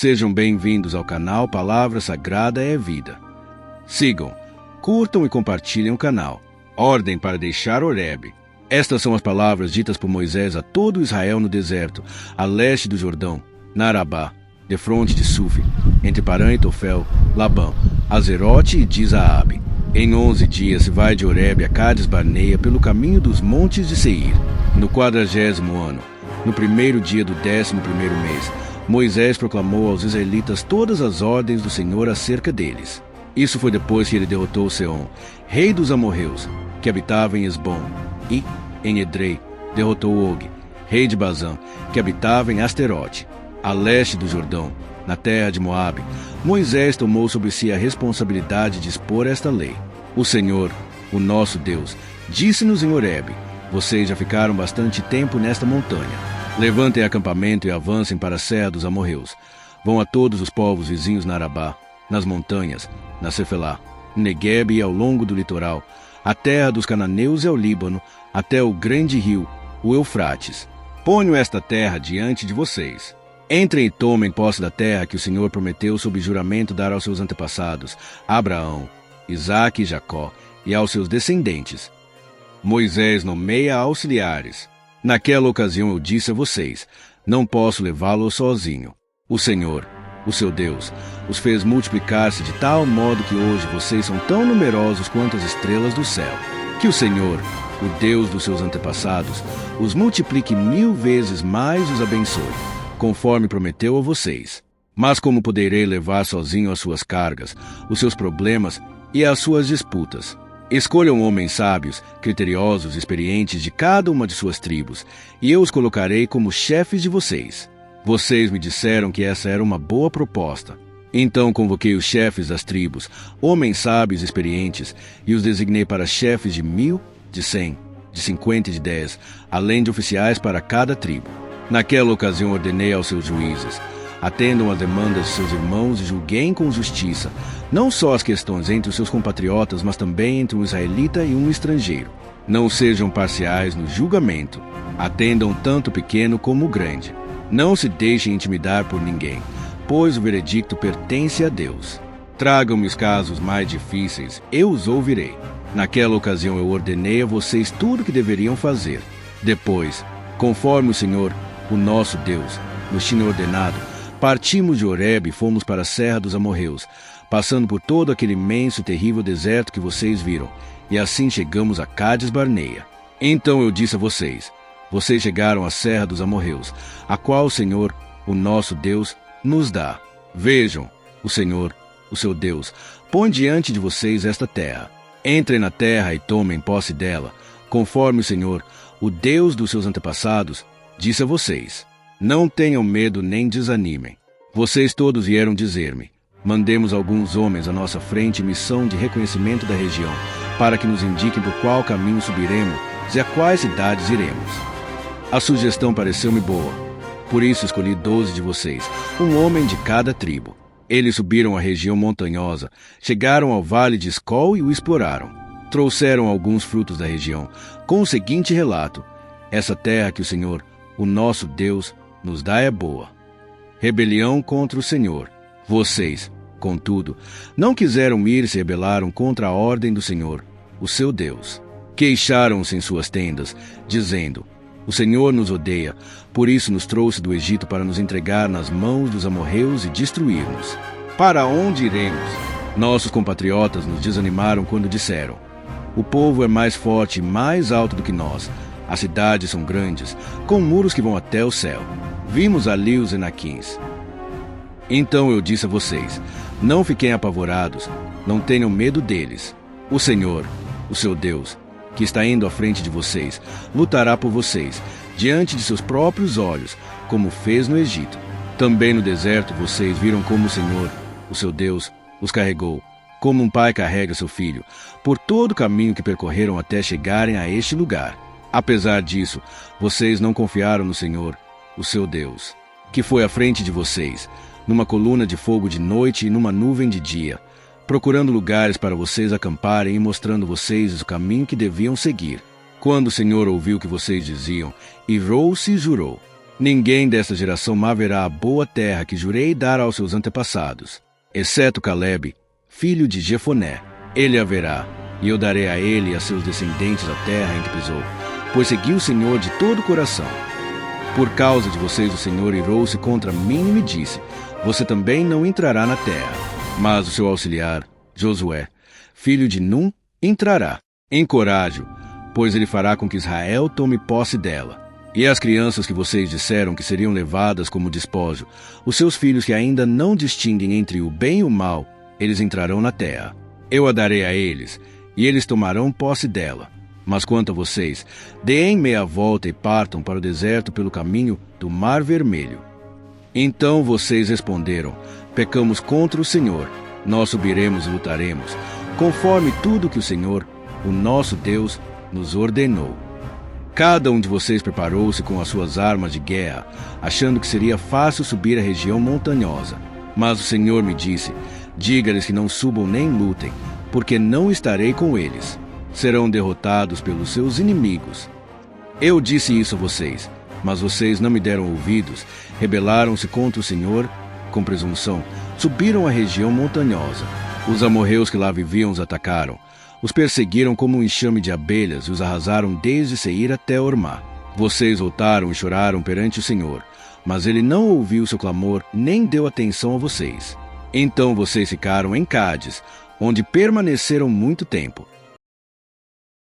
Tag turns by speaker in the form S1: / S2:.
S1: Sejam bem-vindos ao canal Palavra Sagrada é Vida. Sigam, curtam e compartilhem o canal. Ordem para deixar Horebe. Estas são as palavras ditas por Moisés a todo Israel no deserto, a leste do Jordão, na Arabá, defronte de Suf, entre Parã e Tofel, Labã, Azerote e Dizaabe. Em 11 dias se vai de Horebe a Cades Barneia pelo caminho dos montes de Seir. No 40º ano, no primeiro dia do 11º mês, Moisés proclamou aos israelitas todas as ordens do Senhor acerca deles. Isso foi depois que ele derrotou Seom, rei dos amorreus, que habitava em Esbom, e, em Edrei, derrotou Og, rei de Bazã, que habitava em Asterote, a leste do Jordão, na terra de Moabe. Moisés tomou sobre si a responsabilidade de expor esta lei. O Senhor, o nosso Deus, disse-nos em Horebe: vocês já ficaram bastante tempo nesta montanha. Levantem acampamento e avancem para a serra dos amorreus. Vão a todos os povos vizinhos na Arabá, nas montanhas, na Cefelá, no Neguebe e ao longo do litoral, a terra dos cananeus e ao Líbano, até o grande rio, o Eufrates. Ponho esta terra diante de vocês. Entrem e tomem posse da terra que o Senhor prometeu sob juramento dar aos seus antepassados, Abraão, Isaque e Jacó, e aos seus descendentes. Moisés nomeia auxiliares. Naquela ocasião eu disse a vocês: não posso levá-lo sozinho. O Senhor, o seu Deus, os fez multiplicar-se de tal modo que hoje vocês são tão numerosos quanto as estrelas do céu. Que o Senhor, o Deus dos seus antepassados, os multiplique 1000 vezes mais e os abençoe, conforme prometeu a vocês. Mas como poderei levar sozinho as suas cargas, os seus problemas e as suas disputas? Escolham homens sábios, criteriosos e experientes de cada uma de suas tribos, e eu os colocarei como chefes de vocês. Vocês me disseram que essa era uma boa proposta. Então convoquei os chefes das tribos, homens sábios e experientes, e os designei para chefes de 1000, de 100, de 50 e de 10, além de oficiais para cada tribo. Naquela ocasião ordenei aos seus juízes: atendam às demandas de seus irmãos e julguem com justiça, não só as questões entre os seus compatriotas, mas também entre um israelita e um estrangeiro. Não sejam parciais no julgamento. Atendam tanto o pequeno como o grande. Não se deixem intimidar por ninguém, pois o veredicto pertence a Deus. Tragam-me os casos mais difíceis, eu os ouvirei. Naquela ocasião eu ordenei a vocês tudo o que deveriam fazer. Depois, conforme o Senhor, o nosso Deus, nos tinha ordenado, partimos de Horebe e fomos para a serra dos amorreus, passando por todo aquele imenso e terrível deserto que vocês viram, e assim chegamos a Cades Barneia. Então eu disse a vocês: vocês chegaram à serra dos amorreus, a qual o Senhor, o nosso Deus, nos dá. Vejam, o Senhor, o seu Deus, põe diante de vocês esta terra. Entrem na terra e tomem posse dela, conforme o Senhor, o Deus dos seus antepassados, disse a vocês. Não tenham medo nem desanimem. Vocês todos vieram dizer-me: mandemos alguns homens à nossa frente em missão de reconhecimento da região, para que nos indiquem por qual caminho subiremos e a quais cidades iremos. A sugestão pareceu-me boa. Por isso escolhi 12 de vocês, um homem de cada tribo. Eles subiram a região montanhosa, chegaram ao vale de Escol e o exploraram. Trouxeram alguns frutos da região, com o seguinte relato: essa terra que o Senhor, o nosso Deus, nos dá é boa. Rebelião contra o Senhor. Vocês, contudo, não quiseram ir e se rebelaram contra a ordem do Senhor, o seu Deus. Queixaram-se em suas tendas, dizendo: o Senhor nos odeia, por isso nos trouxe do Egito para nos entregar nas mãos dos amorreus e destruir-nos. Para onde iremos? Nossos compatriotas nos desanimaram quando disseram: o povo é mais forte e mais alto do que nós. As cidades são grandes, com muros que vão até o céu. Vimos ali os Enaquins. Então eu disse a vocês: não fiquem apavorados, não tenham medo deles. O Senhor, o seu Deus, que está indo à frente de vocês, lutará por vocês, diante de seus próprios olhos, como fez no Egito. Também no deserto vocês viram como o Senhor, o seu Deus, os carregou, como um pai carrega seu filho, por todo o caminho que percorreram até chegarem a este lugar. Apesar disso, vocês não confiaram no Senhor, o seu Deus, que foi à frente de vocês, numa coluna de fogo de noite e numa nuvem de dia, procurando lugares para vocês acamparem e mostrando vocês o caminho que deviam seguir. Quando o Senhor ouviu o que vocês diziam, irou-se e jurou: Ninguém desta geração má verá a boa terra que jurei dar aos seus antepassados, exceto Calebe, filho de Jefoné. Ele a verá, e eu darei a ele e a seus descendentes a terra em que pisou, pois seguiu o Senhor de todo o coração. Por causa de vocês o Senhor irou-se contra mim e me disse: você também não entrará na terra. Mas o seu auxiliar, Josué, filho de Num, entrará. Encoraje-o, pois ele fará com que Israel tome posse dela. E as crianças que vocês disseram que seriam levadas como despojo, os seus filhos que ainda não distinguem entre o bem e o mal, eles entrarão na terra. Eu a darei a eles, e eles tomarão posse dela. Mas quanto a vocês, deem meia volta e partam para o deserto pelo caminho do Mar Vermelho. Então vocês responderam: pecamos contra o Senhor, nós subiremos e lutaremos, conforme tudo que o Senhor, o nosso Deus, nos ordenou. Cada um de vocês preparou-se com as suas armas de guerra, achando que seria fácil subir a região montanhosa. Mas o Senhor me disse: diga-lhes que não subam nem lutem, porque não estarei com eles. Serão derrotados pelos seus inimigos. Eu disse isso a vocês, mas vocês não me deram ouvidos, rebelaram-se contra o Senhor, com presunção, subiram a região montanhosa. Os amorreus que lá viviam os atacaram, os perseguiram como um enxame de abelhas e os arrasaram desde Seir até Ormá. Vocês voltaram e choraram perante o Senhor, mas ele não ouviu seu clamor nem deu atenção a vocês. Então vocês ficaram em Cádiz, onde permaneceram muito tempo.